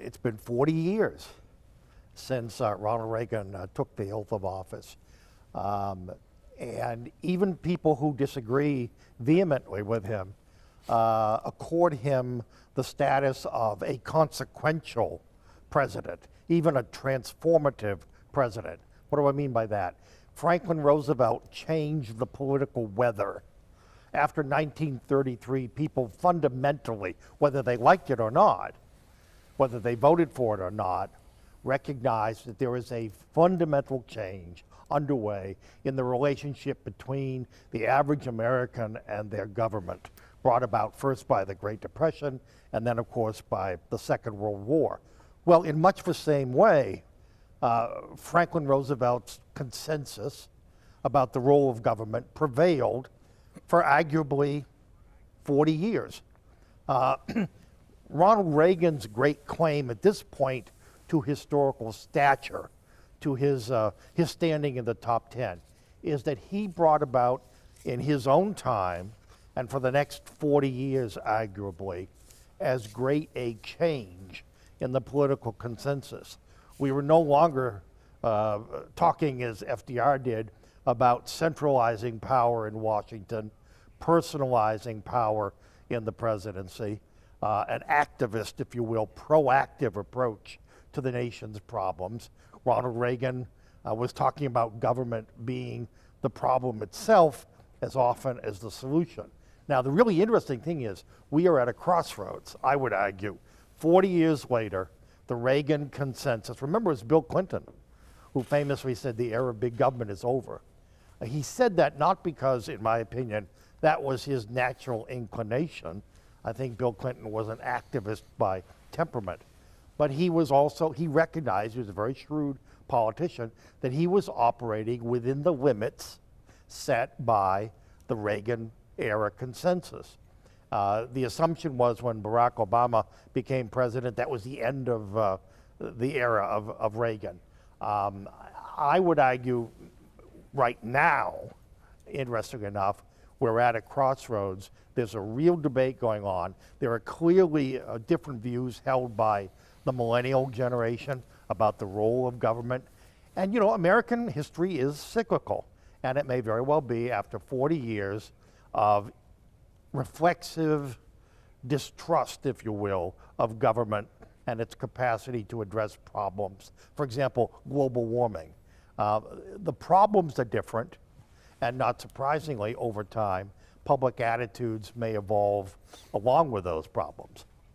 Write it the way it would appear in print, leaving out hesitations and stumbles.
it's been 40 years since Ronald Reagan took the oath of office. And even people who disagree vehemently with him accord him the status of a consequential president, even a transformative president. What do I mean by that? Franklin Roosevelt changed the political weather. After 1933, people fundamentally, whether they liked it or not, whether they voted for it or not, recognized that there is a fundamental change underway in the relationship between the average American and their government, brought about first by the Great Depression and then, of course, by the Second World War. Well, in much the same way, Franklin Roosevelt's consensus about the role of government prevailed for arguably 40 years. Ronald Reagan's great claim at this point to historical stature, to his standing in the top 10, is that he brought about in his own time, and for the next 40 years arguably, as great a change in the political consensus. We were no longer talking, as FDR did, about centralizing power in Washington, personalizing power in the presidency, an activist, if you will, proactive approach to the nation's problems. Ronald Reagan was talking about government being the problem itself as often as the solution. Now, the really interesting thing is we are at a crossroads, I would argue. 40 years later, the Reagan consensus, remember it was Bill Clinton who famously said the era of big government is over. He said that not because, in my opinion, that was his natural inclination. I think Bill Clinton was an activist by temperament. But he was also, he recognized, he was a very shrewd politician, that he was operating within the limits set by the Reagan era consensus. The assumption was when Barack Obama became president, that was the end of the era of Reagan. I would argue right now, interesting enough, we're at a crossroads. There's a real debate going on. There are clearly different views held by the millennial generation about the role of government. And you know, American history is cyclical, and it may very well be after 40 years of reflexive distrust, if you will, of government and its capacity to address problems. For example, global warming. The problems are different, and not surprisingly, over time, public attitudes may evolve along with those problems.